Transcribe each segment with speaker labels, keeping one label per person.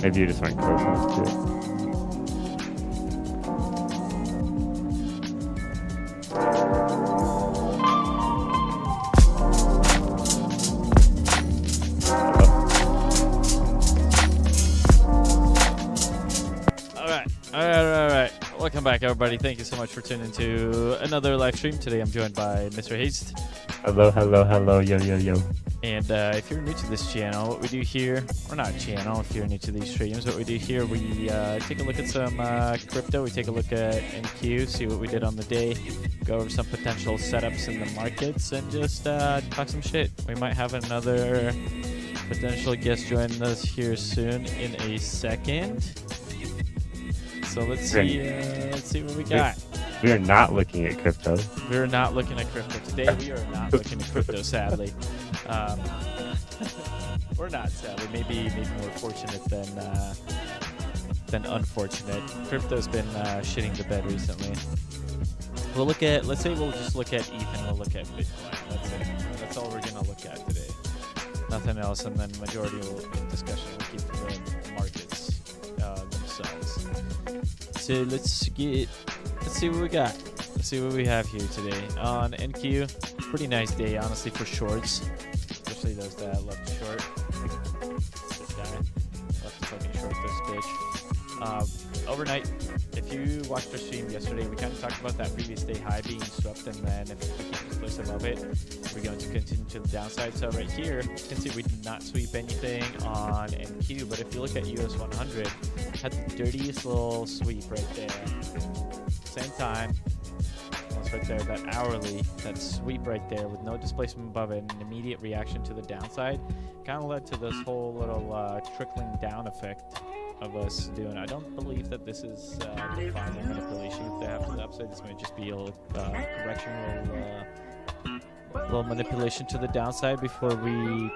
Speaker 1: Maybe you just went close enough to it.
Speaker 2: All right. Welcome back, everybody. Thank you so much for tuning to another live stream. Today I'm joined by Mr. Haste.
Speaker 1: Hello, yo.
Speaker 2: And if you're new to this channel, what we do here, or not channel, if you're new to these streams, what we do here, we take a look at some crypto, we take a look at NQ, see what we did on the day, go over some potential setups in the markets, and just talk some shit. We might have another potential guest join us here soon in a second. So let's see what we got.
Speaker 1: We are not looking at crypto.
Speaker 2: We're not looking at crypto today. We are not looking at crypto, sadly. We're not sadly. Maybe more fortunate than unfortunate. Crypto's been shitting the bed recently. We'll look at. Let's say we'll just look at ETH and we'll look at Bitcoin. That's it. That's all we're gonna look at today. Nothing else, and then majority of discussion will keep the markets themselves. So let's see what we got. Let's see what we have here today on NQ. Pretty nice day, honestly, for shorts, especially those that love to short. This guy love to fucking short this bitch. Overnight, if you watched our stream yesterday, we kind of talked about that previous day high being swept, and then if we keep this place above it, we're going to continue to the downside. So right here, you can see we did not sweep anything on NQ, but if you look at US 100, had the dirtiest little sweep right there. Same time, almost right there, that hourly, that sweep right there with no displacement above it, and an immediate reaction to the downside, kind of led to this whole little trickling down effect of us doing. I don't believe that this is the final manipulation. If they have to the upside, this might just be a correction, little manipulation to the downside before we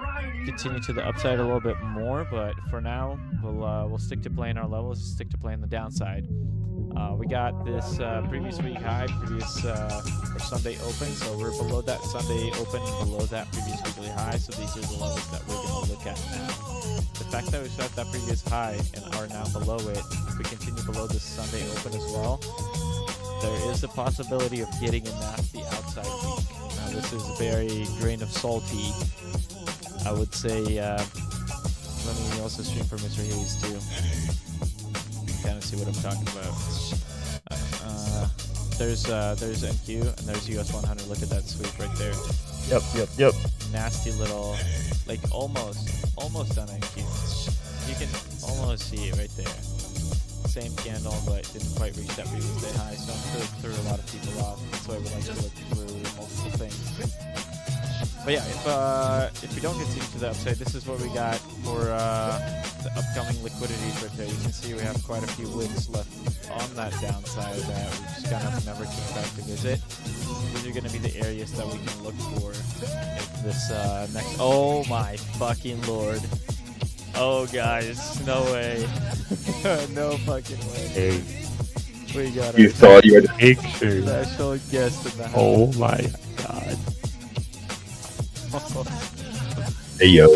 Speaker 2: continue to the upside a little bit more. But for now, we'll stick to playing our levels, stick to playing the downside. We got this previous week high, or Sunday open, so we're below that Sunday open and below that previous weekly high. So these are the levels that we're going to look at now. The fact that we set that previous high and are now below it, if we continue below this Sunday open as well, there is a possibility of getting a nasty outside week. Now this is very grain of salty. I would say, let me also stream for Mr. Hayes too. Kind of see what I'm talking about. There's NQ and there's US 100. Look at that sweep right there.
Speaker 1: Yep.
Speaker 2: Nasty little, like almost on NQ. You can almost see it right there. Same candle, but didn't quite reach that previous day high, so I'm sure it threw a lot of people off. That's why we like to look through multiple things. But yeah, if we don't continue to the upside, this is what we got for the upcoming liquidities right there. You can see we have quite a few wicks left on that downside that we just kind of never came back to visit. These are going to be the areas that we can look for if this next. Oh my fucking lord! Oh guys, no way, no fucking way.
Speaker 1: Hey,
Speaker 2: We got
Speaker 3: you thought you had a
Speaker 1: picture.
Speaker 2: special guest in the house.
Speaker 1: Oh my god.
Speaker 3: Hey yo.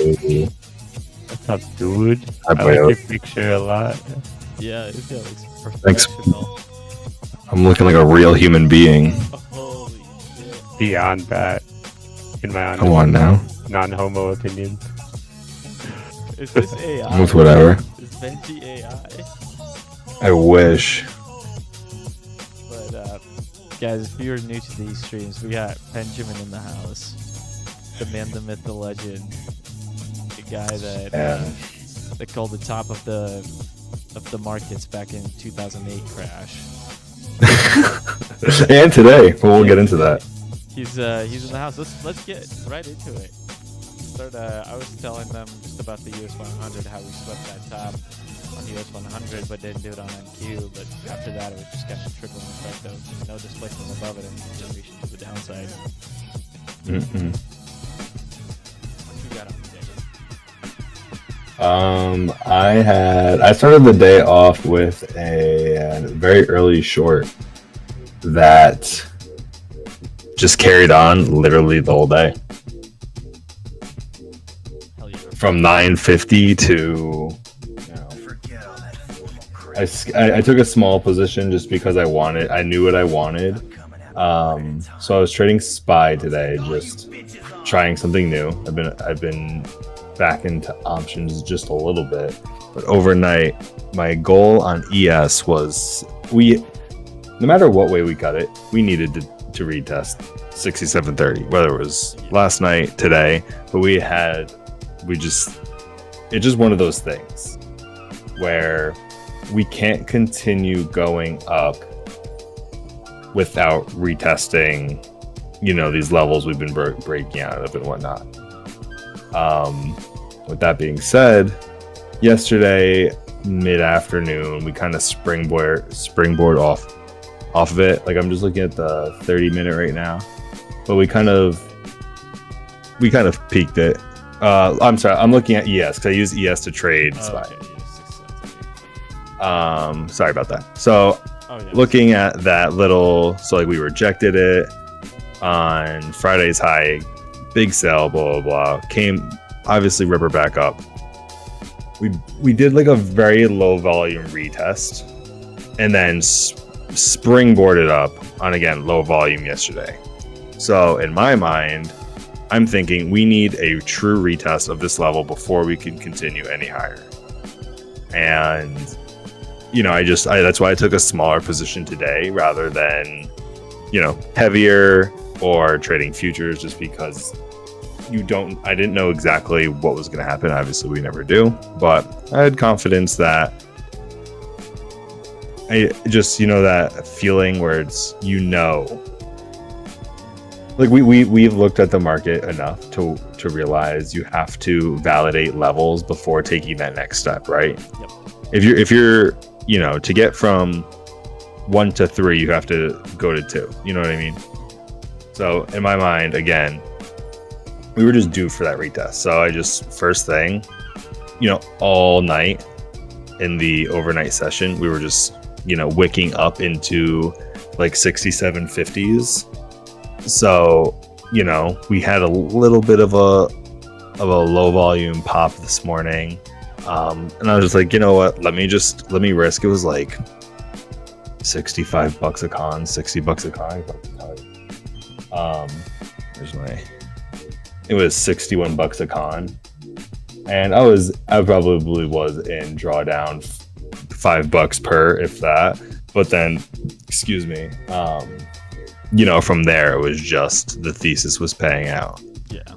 Speaker 1: What's up, dude?
Speaker 3: Hi,
Speaker 1: I like
Speaker 3: boyo.
Speaker 1: your picture a lot.
Speaker 2: Yeah, this guy looks
Speaker 3: Thanks.
Speaker 2: professional.
Speaker 3: I'm looking like a real human being.
Speaker 2: Holy shit.
Speaker 1: Beyond that, in my
Speaker 3: Come on now.
Speaker 1: non-homo opinion.
Speaker 2: Is this AI?
Speaker 3: I'm with whatever.
Speaker 2: Is Benji AI?
Speaker 3: I wish.
Speaker 2: But guys, if you're new to these streams, we got Benjamin in the house. The man, the myth, the legend. The guy that called the top of the markets back in 2008 crash.
Speaker 3: And today, but we'll get into that.
Speaker 2: He's in the house. Let's get right into it. I was telling them just about the US 100, how we swept that top on the US 100, but didn't do it on NQ. But after that, it was just kind of trickling effect of no displacement above it and just reaching to the downside.
Speaker 3: Mm-mm.
Speaker 2: What you got on today?
Speaker 3: I started the day off with a very early short that just carried on literally the whole day.
Speaker 2: Hell yeah.
Speaker 3: From 9:50 to I took a small position just because I knew what I wanted. So I was trading SPY today, just trying something new. I've been back into options just a little bit, but overnight my goal on ES was no matter what way we cut it, we needed to retest 6730, whether it was last night, today, but it's just one of those things where we can't continue going up without retesting, these levels we've been breaking out of and whatnot. With that being said, yesterday mid-afternoon we kind of springboard off of it. Like, I'm just looking at the 30-minute right now, but we kind of peaked it. I'm sorry, I'm looking at ES because I use ES to trade SPY.
Speaker 2: Okay.
Speaker 3: Sorry about that. So looking at that we rejected it on Friday's high, big sell, blah blah blah, came obviously ripper back up. We did like a very low volume retest and then springboarded up on, again, low volume yesterday. So in my mind, I'm thinking we need a true retest of this level before we can continue any higher. And that's why I took a smaller position today rather than, heavier or trading futures, just because I didn't know exactly what was going to happen. Obviously we never do, but I had confidence that I just, that feeling where it's, like we've looked at the market enough to realize you have to validate levels before taking that next step, right?
Speaker 2: Yep.
Speaker 3: If you're to get from 1 to 3, you have to go to 2. You know what I mean? So in my mind, again, we were just due for that retest. So I just, first thing, all night in the overnight session, we were just, wicking up into like 6750s. So, we had a little bit of a low volume pop this morning. And I was just like, you know what? Let me risk. It was like $65 a con, $60 a con. It was $61 a con. And I probably was in drawdown $5 per, if that. But then, excuse me, from there, it was just the thesis was paying out.
Speaker 2: Yeah.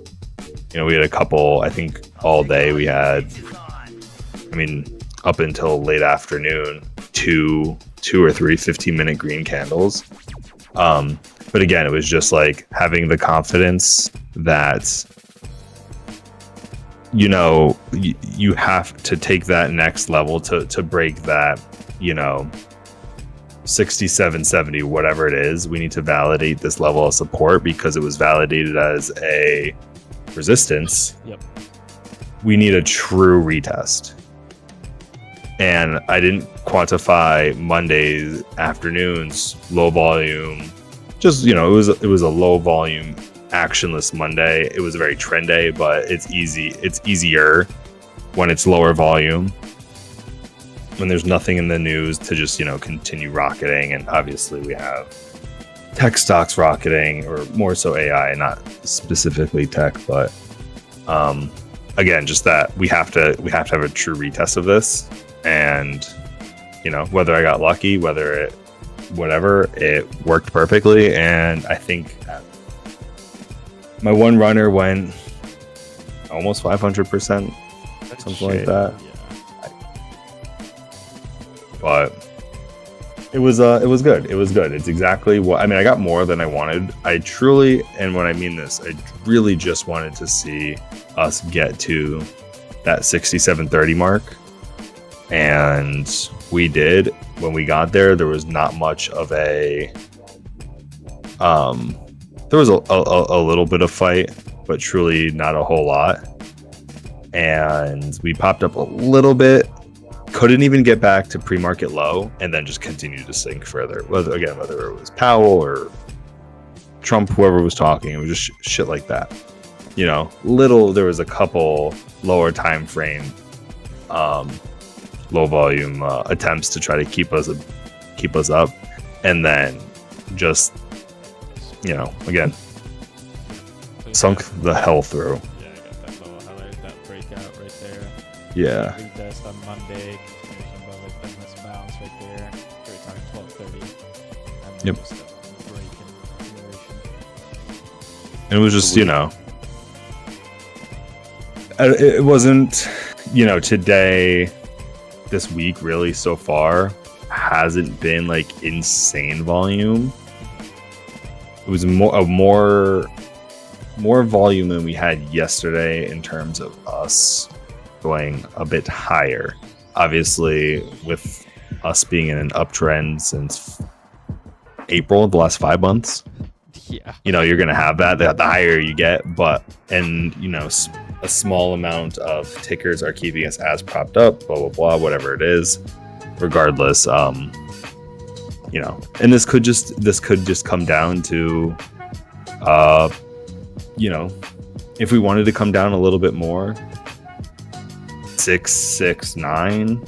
Speaker 3: We had a couple, I think all day we had, up until late afternoon, two or three 15-minute green candles. But again, it was just like having the confidence that, you have to take that next level to break that, 6770, whatever it is. We need to validate this level of support because it was validated as a resistance.
Speaker 2: Yep. We
Speaker 3: need a true retest. And I didn't quantify Monday's afternoons low volume. Just, it was a low volume actionless Monday. It was a very trend day, but it's easier when it's lower volume, when there's nothing in the news to just, continue rocketing. And obviously we have tech stocks rocketing, or more so AI, not specifically tech, but again, just that we have to have a true retest of this. And whether I got lucky, whatever, it worked perfectly. And I think my one runner went almost 500%, something like that.
Speaker 2: Yeah.
Speaker 3: But it was good. It was good. It's exactly what I got more than I wanted. I truly, and when I mean this, I really just wanted to see us get to that 6730 mark. And we did. When we got there, there was not much of a there was a little bit of fight, but truly not a whole lot. And we popped up a little bit, couldn't even get back to pre-market low, and then just continued to sink further. Whether it was Powell or Trump, whoever was talking, it was just shit like that. There was a couple lower time frame low volume attempts to try to keep us up, and then just again sunk the hell through.
Speaker 2: Yeah, I got that low highlight, that breakout right there.
Speaker 3: Yeah.
Speaker 2: Retest on Monday, continuation above it, then this bounce right there. We're talking 12:30. And then
Speaker 3: Yep.
Speaker 2: just a break in continuation.
Speaker 3: And it was just it wasn't today, this week really so far hasn't been like insane volume. It was more volume than we had yesterday in terms of us going a bit higher. Obviously, with us being in an uptrend since April, the last 5 months,
Speaker 2: Yeah.
Speaker 3: you're gonna have that. The higher you get, a small amount of tickers are keeping us as propped up. Blah blah blah, whatever it is. Regardless, and this could just come down to, if we wanted to come down a little bit more, 669,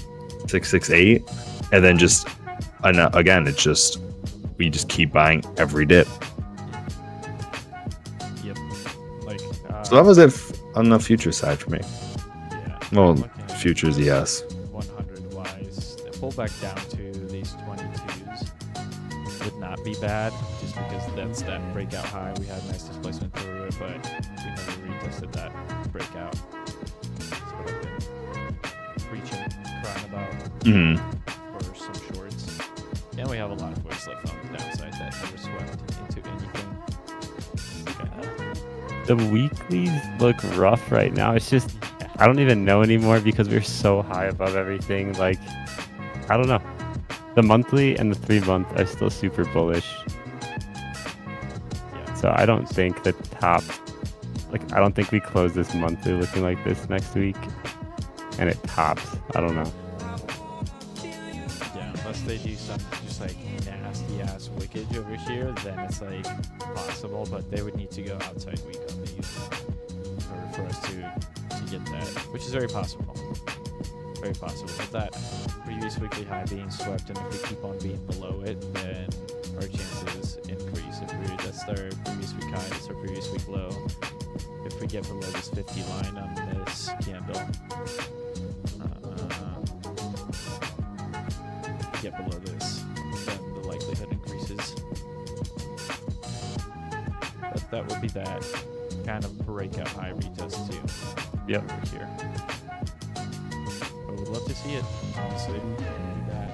Speaker 3: 668, and then just again, it's just we just keep buying every dip.
Speaker 2: Yep. Like.
Speaker 3: So that was it on the future side for me.
Speaker 2: Yeah.
Speaker 3: Well,
Speaker 2: Looking at
Speaker 3: futures, yes.
Speaker 2: 100 wise, the pullback down to these 22s would not be bad, just because that's that breakout high. We had nice displacement through it, but we never retested that breakout. That's what I've been preaching, crying about for some shorts. And we have a lot of voice left on the downside that never swept into anything.
Speaker 1: The weeklies look rough right now. It's just, I don't even know anymore because we're so high above everything. Like, I don't know. The monthly and the 3 month are still super bullish. So I don't think the top, I don't think we close this monthly looking like this next week. And it tops. I don't know.
Speaker 2: Yeah, unless they do some just nasty ass wickage over here, then it's possible, but they would need to go outside week on these in order for us to get that, which is very possible. Very possible. With that previous weekly high being swept, and if we keep on being below it, then our chances increase. That's our previous week high, that's our previous week low. If we get below this 50 line on this candle, get below this, then the likelihood increases. But that would be that kind of breakout high retest too.
Speaker 1: Yep.
Speaker 2: Over here. But we'd love to see it, honestly. Do that.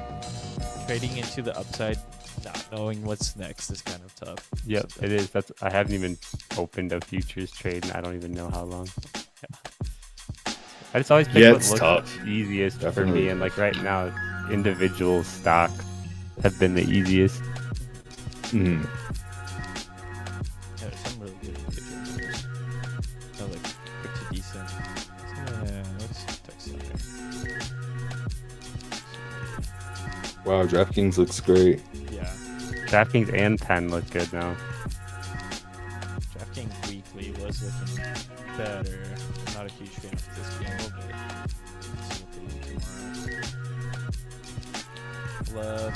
Speaker 2: Trading into the upside, not knowing what's next is kind of tough.
Speaker 1: Yep, it is. I haven't even opened a futures trade and I don't even know how long.
Speaker 2: Yeah.
Speaker 1: I just always pick what
Speaker 3: it's
Speaker 1: looks
Speaker 3: tough.
Speaker 1: easiest
Speaker 3: Definitely.
Speaker 1: for me, and right now, individual stock have been the easiest.
Speaker 3: Mm.
Speaker 2: Yeah, there's some really good pictures. Quick to decent. Yeah, let's text it.
Speaker 4: Wow, DraftKings looks great.
Speaker 2: Yeah.
Speaker 1: DraftKings and 10 look good now.
Speaker 2: DraftKings weekly was looking better. I'm not a huge fan of this candle, but let's see what they do tomorrow. Love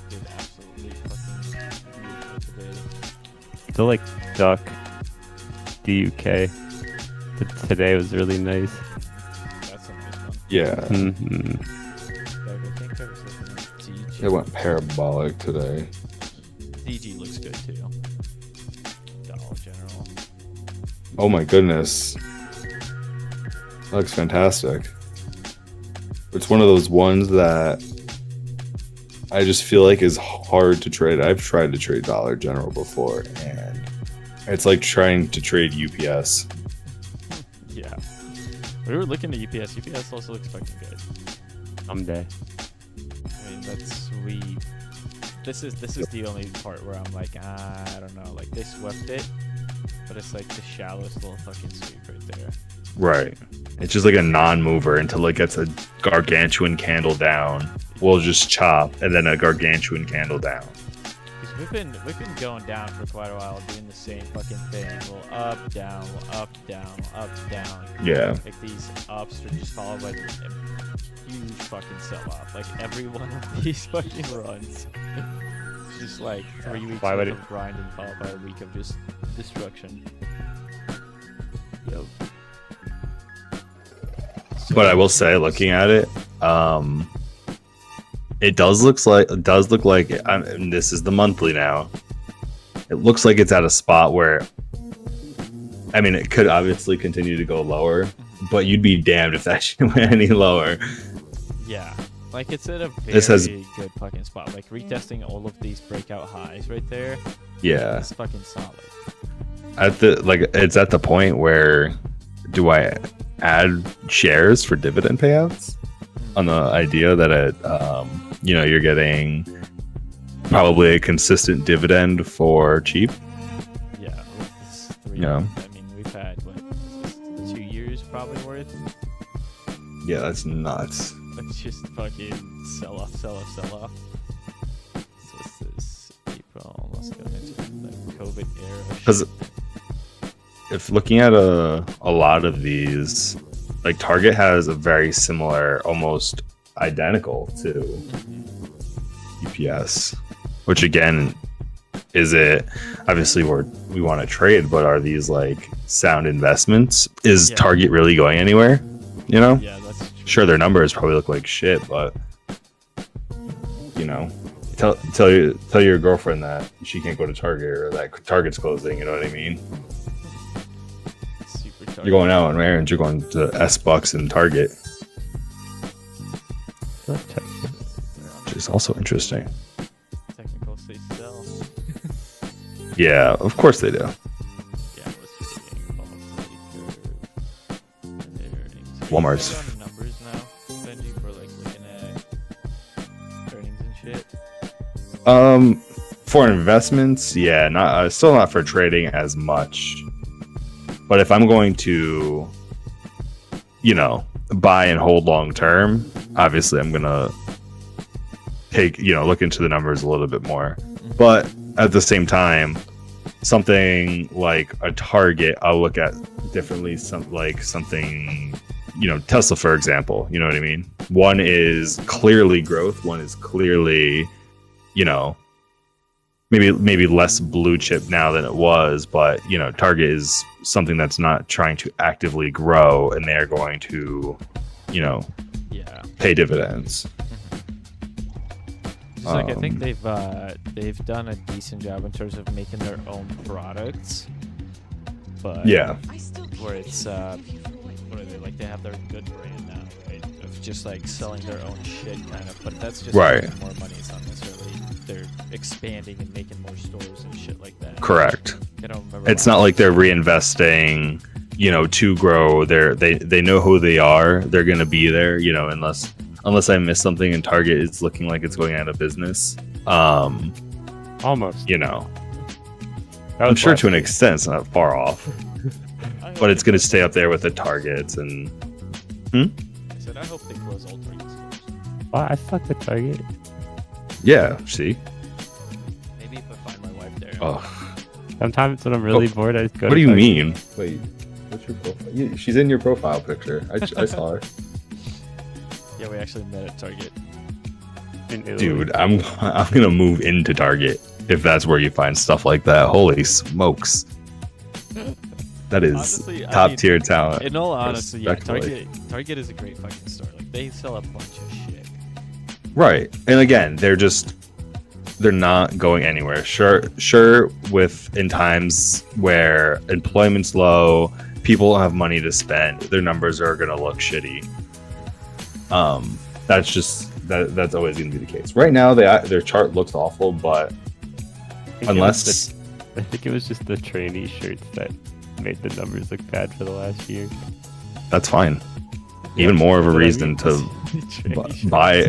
Speaker 2: did absolutely fucking beautiful today.
Speaker 1: Still duck DUK. Today was really nice.
Speaker 2: That's a nice one.
Speaker 4: Yeah,
Speaker 1: Hmm.
Speaker 2: I think I was looking at DG.
Speaker 4: it went parabolic today.
Speaker 2: DG looks good too. Dollar General.
Speaker 4: Oh my goodness. That looks fantastic. It's one of those ones that I just feel like is hard to trade. I've tried to trade Dollar General before, and it's like trying to trade UPS.
Speaker 2: Yeah. We were looking at UPS. UPS also looks fucking good.
Speaker 1: Someday.
Speaker 2: I mean, this is the only part where I'm I don't know. They swept it, but it's the shallowest little fucking sweep right there.
Speaker 3: Right. It's just like a non-mover until it gets a gargantuan candle down. We'll just chop, and then a gargantuan candle down.
Speaker 2: Because we've been going down for quite a while, doing the same fucking thing. Well, up, down, up, down, up, down.
Speaker 3: Yeah.
Speaker 2: Like these ups are just followed by a huge fucking sell-off. Like every one of these fucking runs, it's just like 3 weeks
Speaker 1: Why would
Speaker 2: of grinding followed by a week of just destruction.
Speaker 1: Yep.
Speaker 3: But I will say, looking at it, it does look like and this is the monthly now. It looks like it's at a spot where, I mean, it could obviously continue to go lower, but you'd be damned if that shit went any lower.
Speaker 2: Yeah, like it's at a very
Speaker 3: This has-
Speaker 2: good fucking spot. Like retesting all of these breakout highs right there.
Speaker 3: Yeah,
Speaker 2: It's fucking solid.
Speaker 3: it's at the point where, do I add shares for dividend payouts on the idea that you're getting probably a consistent dividend for cheap?
Speaker 2: Yeah, with this 3
Speaker 3: Yeah.
Speaker 2: months, I mean, we've had what, 2 years probably worth.
Speaker 3: Yeah, that's nuts.
Speaker 2: It's just fucking sell off, sell off, sell off. So this is April. Let's go into the COVID era.
Speaker 3: 'Cause if looking at a lot of these, like Target has a very similar, almost identical to EPS, which again, is it obviously we want to trade, but are these like sound investments? Is
Speaker 2: Yeah.
Speaker 3: Target really going anywhere? You know,
Speaker 2: Yeah, that's true.
Speaker 3: sure, their numbers probably look like shit, but you know, tell your girlfriend that she can't go to Target or that Target's closing. You know what I mean?
Speaker 2: Super Target.
Speaker 3: You're going out on errands. You're going to S-Bucks and Target, which is also interesting.
Speaker 2: Technical say sell.
Speaker 3: Yeah, of course they do.
Speaker 2: Yeah, what's trading? Volatility curve. And their earnings. Are you
Speaker 3: Walmart's-
Speaker 2: guys on numbers now, Benji, for like looking at earnings and shit?
Speaker 3: For investments, yeah, not still not for trading as much. But if I'm going to, buy and hold long term, obviously I'm gonna look into the numbers a little bit more. But at the same time, something like a Target, I'll look at differently. Something, Tesla, for example. You know what I mean? One is clearly growth. One is clearly, maybe less blue chip now than it was, but Target is something that's not trying to actively grow, and they're going to,
Speaker 2: Yeah.
Speaker 3: pay dividends.
Speaker 2: Just like I think they've done a decent job in terms of making their own products, but
Speaker 3: Yeah,
Speaker 2: where it's what are they like? They have their good brand now, right? Of just like selling their own shit, kind of. But that's just
Speaker 3: Right.
Speaker 2: making more money. It's not necessarily they're expanding and making more stores and shit like that.
Speaker 3: correct.
Speaker 2: I don't remember.
Speaker 3: It's not like they're reinvesting, to grow. They know who they are. They're gonna be there, unless I miss something and Target is looking like it's going out of business.
Speaker 1: Almost.
Speaker 3: I'm
Speaker 1: was
Speaker 3: sure
Speaker 1: last
Speaker 3: to an
Speaker 1: year.
Speaker 3: extent it's not far off, but it's gonna stay up there with the Targets and.
Speaker 2: I said I hope they close all Target stores.
Speaker 1: Wow, I fuck with Target.
Speaker 3: Yeah, see.
Speaker 2: Maybe if I find my wife there.
Speaker 3: Oh,
Speaker 1: Sometimes when I'm really bored, I just go
Speaker 3: what
Speaker 1: to
Speaker 3: do you
Speaker 1: Target.
Speaker 3: mean? Wait, what's your profile? She's in your profile picture. I saw her.
Speaker 2: Yeah, we actually met at Target.
Speaker 1: In Italy.
Speaker 3: Dude, I'm gonna move into Target if that's where you find stuff like that. Holy smokes, that is
Speaker 2: Honestly, I
Speaker 3: top
Speaker 2: mean,
Speaker 3: tier talent.
Speaker 2: In all honesty, yeah,
Speaker 3: Respectfully.
Speaker 2: Target is a great fucking store. Like they sell a bunch of shit.
Speaker 3: Right, and again, they're not going anywhere. Sure. With in times where employment's low, people have money to spend. Their numbers are gonna look shitty. That's always gonna be the case. Right now, their chart looks awful, but unless
Speaker 1: I think it was just the trainee shirts that made the numbers look bad for the last year.
Speaker 3: that's fine. Even more of a
Speaker 1: That's what I
Speaker 3: reason
Speaker 1: mean.
Speaker 3: to
Speaker 1: Trainee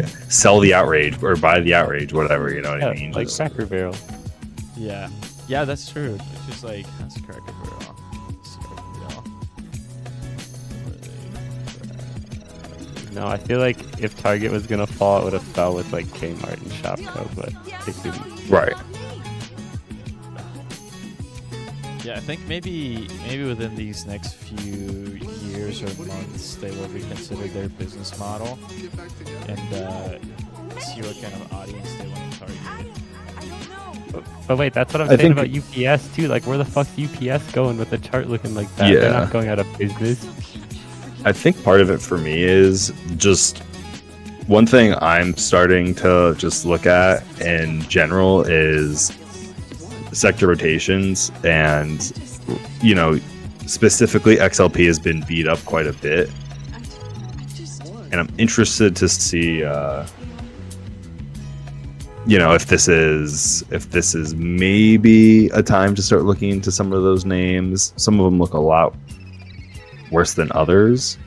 Speaker 1: shirts.
Speaker 3: sell the outrage or buy the outrage, whatever. You know what I
Speaker 1: Yeah,
Speaker 3: mean?
Speaker 1: like
Speaker 3: Just-
Speaker 1: Cracker Barrel.
Speaker 2: Yeah, yeah, that's true. It's just like that's Cracker Barrel. It's Cracker Barrel.
Speaker 1: No, I feel like if Target was gonna fall, it would have fell with like Kmart and Shopko, but they didn't.
Speaker 3: right.
Speaker 2: Yeah, I think maybe within these next few years or months, they will reconsider their business model and see what kind of audience they want to target.
Speaker 1: But wait, that's what I'm
Speaker 3: I
Speaker 1: saying
Speaker 3: think-
Speaker 1: about UPS too. Like, where the fuck's UPS going with the chart looking like that? They're
Speaker 3: Yeah.
Speaker 1: not going out of business.
Speaker 3: I think part of it for me is just one thing I'm starting to just look at in general is sector rotations, and you know, specifically XLP has been beat up quite a bit, and I'm interested to see you know, if this is maybe a time to start looking into some of those names. Some of them look a lot worse than others.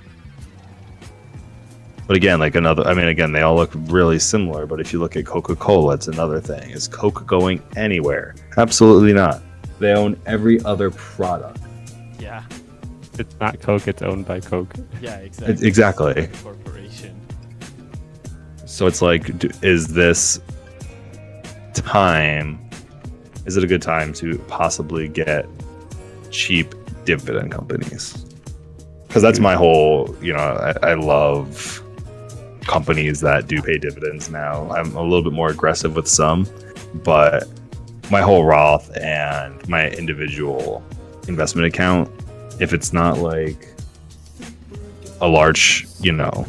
Speaker 3: But again, like again, they all look really similar. But if you look at Coca-Cola, it's another thing. Is Coke going anywhere? Absolutely not. They own every other product.
Speaker 2: Yeah,
Speaker 1: It's not Coke. It's owned by Coke.
Speaker 2: yeah, exactly.
Speaker 3: Exactly.
Speaker 2: Corporation.
Speaker 3: So it's like, is this time? Is it a good time to possibly get cheap dividend companies? Because that's my whole, you know, I love companies that do pay dividends now. I'm a little bit more aggressive with some, but my whole Roth and my individual investment account, if it's not like a large, you know,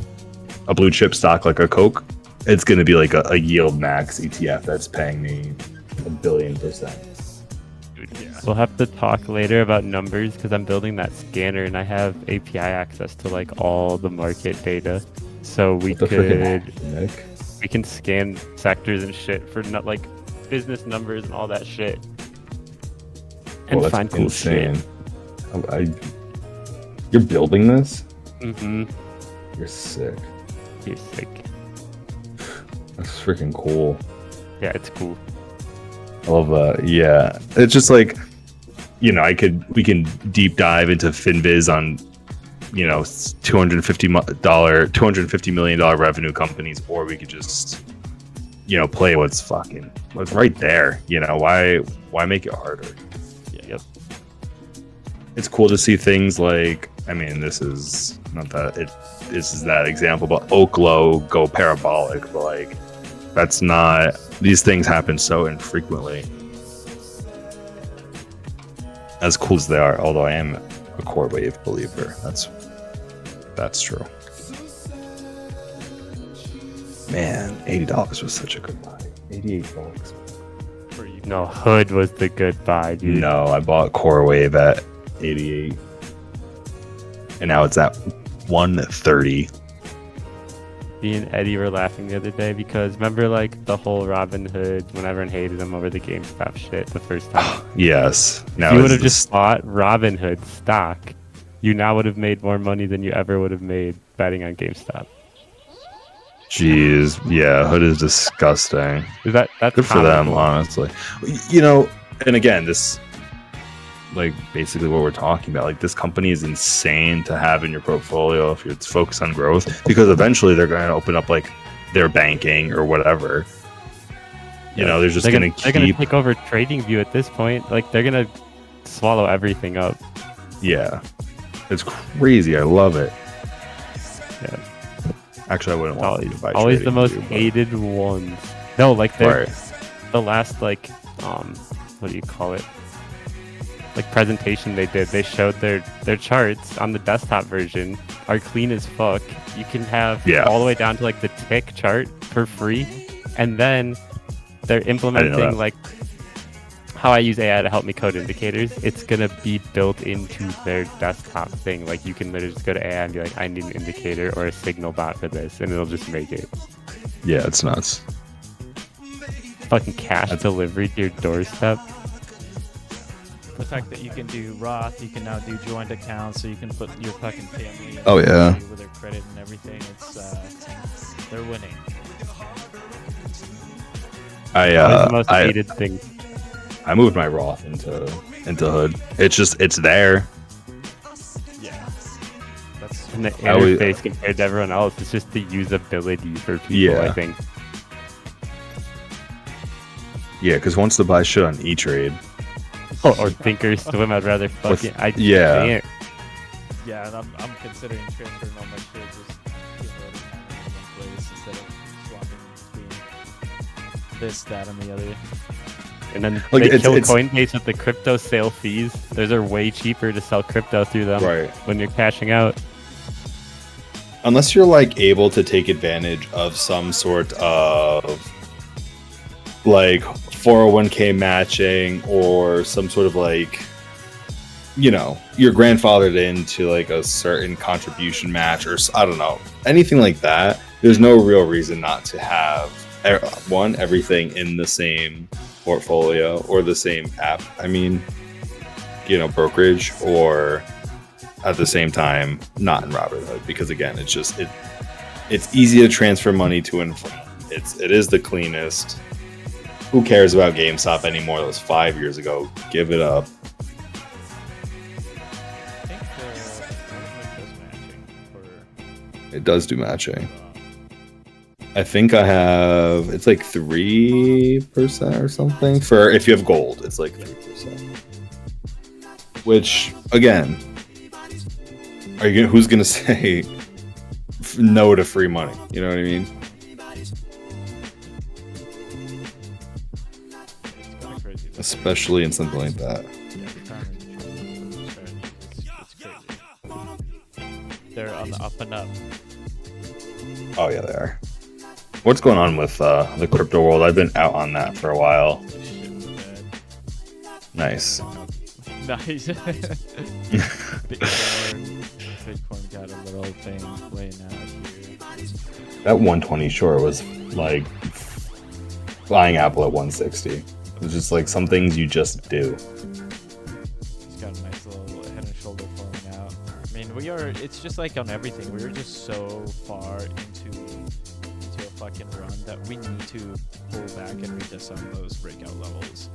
Speaker 3: a blue chip stock like a Coke, it's going to be like a yield max ETF that's paying me 1 billion%.
Speaker 1: We'll have to talk later about numbers because I'm building that scanner and I have API access to like all the market data, so we
Speaker 3: What the frickin'
Speaker 1: could
Speaker 3: Nick?
Speaker 1: we can scan sectors and shit for not like business numbers and all that shit, and
Speaker 3: Well, that's
Speaker 1: find cool
Speaker 3: insane.
Speaker 1: shit.
Speaker 3: You're building this?
Speaker 1: Mm-hmm.
Speaker 3: You're sick.
Speaker 1: You're sick.
Speaker 3: That's freaking cool.
Speaker 1: Yeah, it's cool.
Speaker 3: I love that. Yeah, it's just like, you know, we can deep dive into FinViz on, you know, $250 million revenue companies, or we could just, you know, play what's right there. You know, why make it harder?
Speaker 1: Yep.
Speaker 3: It's cool to see things like, I mean, this is not that this is that example, but Oklo go parabolic, but like, that's not, these things happen so infrequently. As cool as they are, although I am a core wave believer. That's true. Man, $80 was such a good buy. $88.
Speaker 1: No, Hood was the good buy, dude.
Speaker 3: No, I bought core wave at 88. And now it's at 130.
Speaker 1: Me and Eddie were laughing the other day because remember like the whole Robin Hood when everyone hated him over the GameStop shit the first time.
Speaker 3: Yes. Now
Speaker 1: If you would
Speaker 3: it's
Speaker 1: have just bought Robin Hood stock, you now would have made more money than you ever would have made betting on GameStop.
Speaker 3: Jeez, yeah, Hood is disgusting.
Speaker 1: Is that's
Speaker 3: Good for them,
Speaker 1: comical.
Speaker 3: honestly. You know, and again, this, like, basically what we're talking about. Like, this company is insane to have in your portfolio if it's focused on growth, because eventually they're going to open up, like, their banking or whatever. You know, they're just
Speaker 1: They're
Speaker 3: going
Speaker 1: gonna
Speaker 3: to keep...
Speaker 1: take over TradingView at this point. Like they're gonna swallow everything up.
Speaker 3: Yeah. It's crazy. I love it.
Speaker 1: Yeah.
Speaker 3: Actually, I wouldn't want to buy
Speaker 1: Always the most
Speaker 3: TradingView, but-
Speaker 1: hated ones. No, like they're
Speaker 3: Right.
Speaker 1: the last like what do you call it? Like presentation they did. They showed their charts on the desktop version are clean as fuck. You can have all the way down to like the tick chart for free, and then they're implementing like how I use AI to help me code indicators. It's gonna be built into their desktop thing. Like you can literally just go to AI and be like, I need an indicator or a signal bot for this, and it'll just make it.
Speaker 3: Yeah, it's nuts.
Speaker 1: Fucking cash delivery to your doorstep.
Speaker 2: The fact that you can do Roth, you can now do joint accounts, so you can put your fucking family.
Speaker 3: Oh, yeah.
Speaker 2: With their credit and everything, it's they're winning.
Speaker 1: Always the most hated thing.
Speaker 3: I moved my Roth into Hood. It's there.
Speaker 2: Yeah, that's
Speaker 1: And the interface compared to everyone else, it's just the usability for people, I think.
Speaker 3: Yeah, because once to buy shit on E-Trade,
Speaker 1: or Thinker Swim. I'd rather fucking. I
Speaker 4: yeah.
Speaker 1: can't.
Speaker 2: Yeah, and I'm considering transferring all my shit, just get rid of in one place instead of swapping between this, that, and the other.
Speaker 1: And then
Speaker 3: Like,
Speaker 1: they
Speaker 3: it's-
Speaker 1: kill
Speaker 3: it's-
Speaker 1: Coinbase with the crypto sale fees. Those are way cheaper to sell crypto through them
Speaker 4: Right.
Speaker 1: when you're cashing out.
Speaker 4: Unless you're like able to take advantage of some sort of like 401k matching or some sort of like, you know, you're grandfathered into like a certain contribution match or I don't know, anything like that. There's no real reason not to have everything in the same portfolio or the same app. I mean, you know, brokerage, or at the same time not in Robinhood, because again, it's just it's easy to transfer money to and from. It is the cleanest. Who cares about GameStop anymore? That was 5 years ago. Give it up.
Speaker 2: I think Robinhood does matching for.
Speaker 4: It does do matching. I think I have, it's like 3% or something for if you have gold. It's like 3%. Which again, who's gonna say no to free money? You know what I mean?
Speaker 2: It's kind of crazy.
Speaker 4: Especially in something like that.
Speaker 2: Yeah, the time and strategy, it's crazy. They're on the up and up.
Speaker 3: Oh yeah, they are. What's going on with the crypto world? I've been out on that for a while.
Speaker 2: This shit's bad.
Speaker 3: Nice.
Speaker 2: Nice. Bitcoin got a little thing laying out here.
Speaker 3: That 120 short was like buying Apple at 160. It's just like some things you just do.
Speaker 2: It's got a nice little head and shoulder falling out. I mean, it's just like on everything. We were just so far into a fucking run that we need to pull back and retest some of those breakout levels.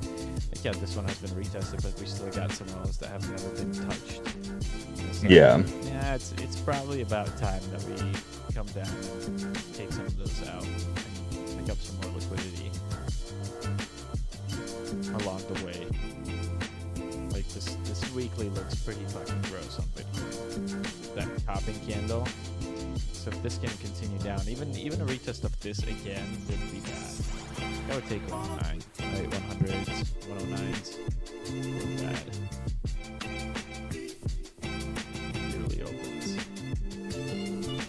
Speaker 2: Like, yeah, this one has been retested, but we still got some levels that have never been touched. So,
Speaker 3: Yeah.
Speaker 2: Yeah, it's probably about time that we come down and take some of those out and pick up some more liquidity along the way. Like this weekly looks pretty fucking gross on Bitcoin. That topping candle. So if this can continue down, even a retest of this again wouldn't be bad. That would take 109, right? 100s, 109s. Not bad. Yearly opens.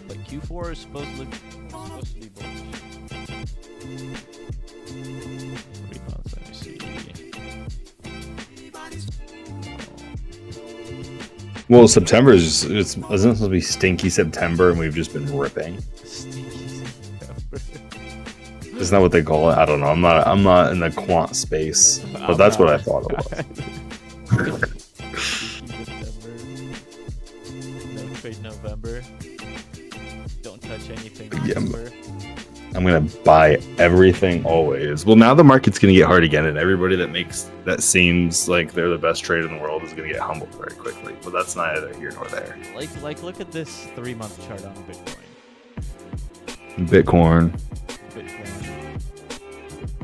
Speaker 2: But Q4 is supposed to be bullish. 3 months, let me see.
Speaker 3: Well, September is isn't it supposed to be stinky September, and we've just been ripping.
Speaker 2: Stinky September.
Speaker 3: Isn't that what they call it? I don't know. I'm not in the quant space, but that's what I thought it was.
Speaker 2: No trade November. Don't touch anything
Speaker 3: Yeah,
Speaker 2: December.
Speaker 3: I'm gonna buy everything always. Well, now the market's gonna get hard again, and everybody that seems like they're the best trader in the world is gonna get humbled very quickly. But that's neither here nor there.
Speaker 2: Like look at this 3-month chart on Bitcoin.
Speaker 3: Bitcoin.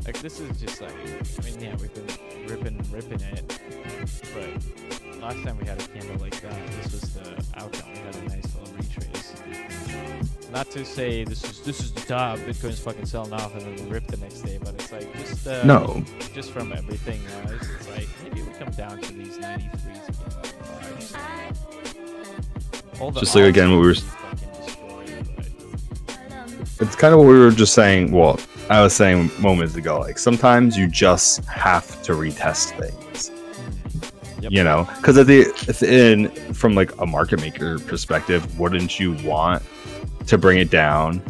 Speaker 2: Like this is just like, I mean, yeah, we've been ripping it, but last time we had a candle like that, this was the outcome. We had a nice little retrace. Not to say this is the top, Bitcoin's fucking selling off and then we rip the next day, but it's like just from everything, it's like maybe we come down to these 93s again.
Speaker 3: Just like again, what we were. It's kind of what we were just saying. Well, I was saying moments ago. Like sometimes you just have to retest things.
Speaker 2: Yep.
Speaker 3: You know, because at the end, from like a market maker perspective, wouldn't you want to bring it down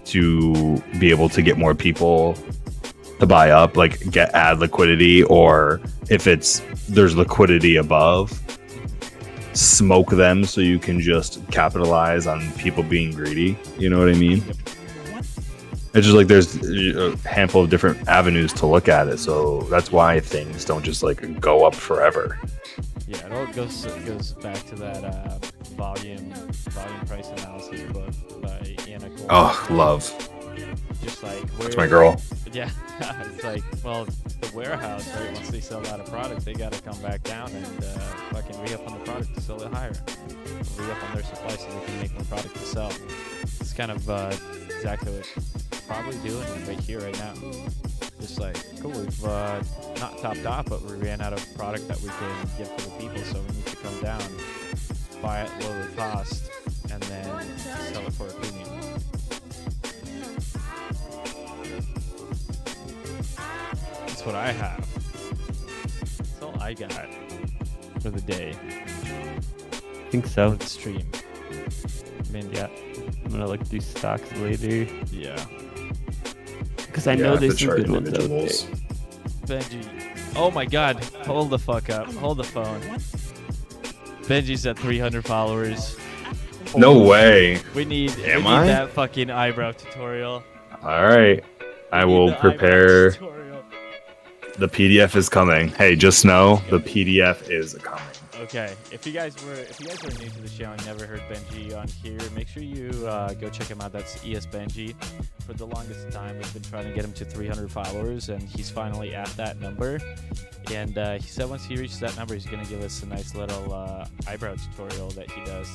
Speaker 3: to be able to get more people to buy up, like add liquidity, or if there's liquidity above, smoke them so you can just capitalize on people being greedy. You know what I mean?
Speaker 2: Yep.
Speaker 3: It's just like there's a handful of different avenues to look at it, so that's why things don't just like go up forever.
Speaker 2: Yeah, it all goes back to that volume price analysis book by Anna Cole.
Speaker 3: Oh, love.
Speaker 2: Just like
Speaker 3: That's my girl.
Speaker 2: Yeah, it's like, well, the warehouse, right? Once they sell out of product, they got to come back down and fucking re-up on the product to sell it higher. Re-up on their supply so they can make more product to sell. It's kind of exactly what we're probably doing right here, right now. Just like, cool, we've not topped off, but we ran out of product that we can give to the people, so we need to come down, buy it lower cost, and then sell it for a premium. That's what I have. That's all I got for the day,
Speaker 1: I think so.
Speaker 2: for the stream. I mean,
Speaker 1: Yeah. I'm gonna look through stocks later
Speaker 2: yeah.
Speaker 1: because I
Speaker 3: Yeah,
Speaker 1: know
Speaker 3: I have
Speaker 1: there's
Speaker 3: to
Speaker 1: some
Speaker 3: chart
Speaker 1: good ones out
Speaker 3: individuals.
Speaker 1: there.
Speaker 2: Benji. Oh my god. Hold the fuck up. Hold the phone. Benji's at 300 followers.
Speaker 3: No way.
Speaker 2: We need
Speaker 3: Am I?
Speaker 2: that fucking eyebrow tutorial.
Speaker 3: All right. I
Speaker 2: We need
Speaker 3: will
Speaker 2: the eyebrow
Speaker 3: prepare.
Speaker 2: tutorial.
Speaker 3: The PDF is coming. Hey, just know the PDF is coming.
Speaker 2: Okay, if you guys were new to the channel and never heard Benji on here, make sure you go check him out. That's ES Benji. For the longest time, we've been trying to get him to 300 followers, and he's finally at that number. And he said once he reaches that number, he's gonna give us a nice little eyebrow tutorial that he does.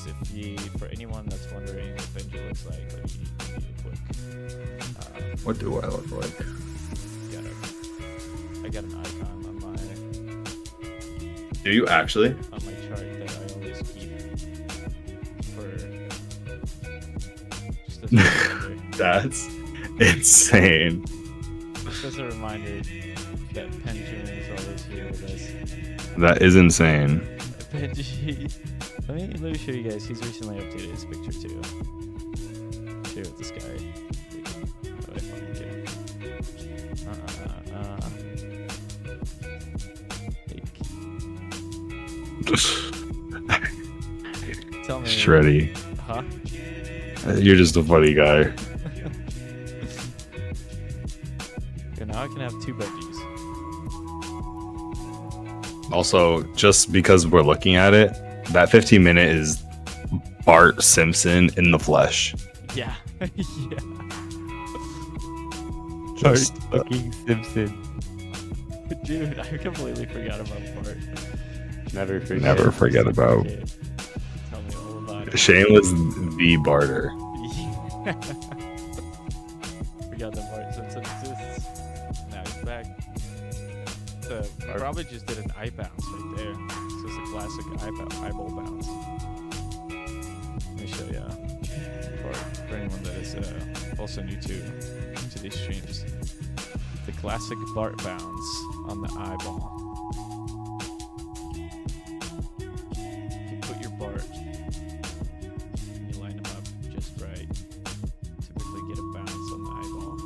Speaker 2: For anyone that's wondering what Benji looks like, let me do a quick.
Speaker 3: What do I look like?
Speaker 2: I got an icon
Speaker 3: Do you actually?
Speaker 2: on my chart that I always keep for just as a reminder.
Speaker 3: That's insane.
Speaker 2: Just as a reminder that Benjamin is always here with us.
Speaker 3: That is insane.
Speaker 2: Benji, let me show you guys. He's recently updated his picture too. Share with this guy. What I find here. Tell me.
Speaker 3: Shreddy.
Speaker 2: Huh?
Speaker 3: You're just a funny guy.
Speaker 2: Okay, now I can have two Benjis.
Speaker 3: Also, just because we're looking at it, that 15-minute is Bart Simpson in the flesh.
Speaker 2: Yeah. Yeah.
Speaker 3: Just,
Speaker 1: Fucking Simpson.
Speaker 2: Dude, I completely forgot about Bart.
Speaker 1: Never forget.
Speaker 3: never forget about.
Speaker 2: Okay. Tell me all about it.
Speaker 3: Shane was the barter.
Speaker 2: Forgot that Bart Simpson exists. Now he's back. So I probably just did an eye bounce right there. It's just a classic eyeball bounce. Let me show you. For anyone that is also new to these streams. The classic Bart bounce on the eyeball. You put your Bart and you line them up just right. Typically get a bounce on the eyeball.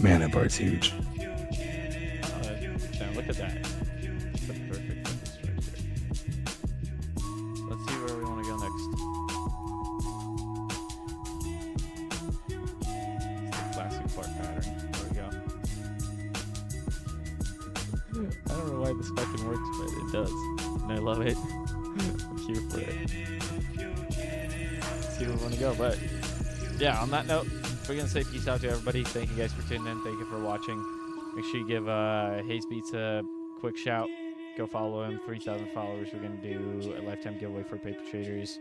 Speaker 3: Man, that Bart's huge.
Speaker 2: Now look at that. That's a perfect focus right there. Let's see where we want to go next. It's the classic Bart pattern. There we go. I don't know why this fucking works, but it does. And I love it. I'm here for it. Let's see where we want to go. But yeah, on that note, we're going to say peace out to everybody. Thank you guys for tuning in. Thank you for watching. Make sure you give Haze Beats a quick shout. Go follow him. 3,000 followers. We're going to do a lifetime giveaway for paper traders.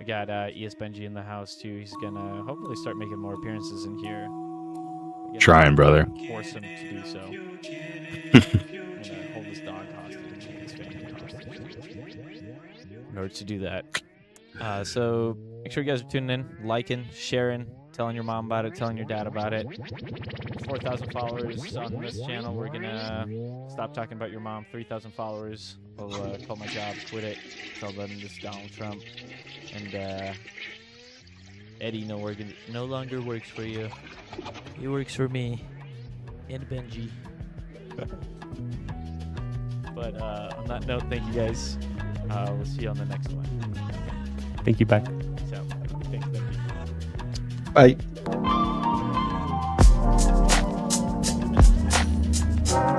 Speaker 2: We got ES Benji in the house too. He's going to hopefully start making more appearances in here. We're gonna
Speaker 3: Trying, brother.
Speaker 2: Force him to do so. I'm going to hold his dog hostage and hold his family hostage in order to do that. So make sure you guys are tuning in, liking, sharing, telling your mom about it, telling your dad about it. 4,000 followers on this channel. We're gonna stop talking about your mom. 3,000 followers. We'll call my job, quit it, tell them this is Donald Trump, and Eddie no longer works for you. He works for me and Benji. But on that note, thank you guys. We'll see you on the next one.
Speaker 1: Thank you. Bye.
Speaker 2: So, thanks, Benji.
Speaker 3: Bye.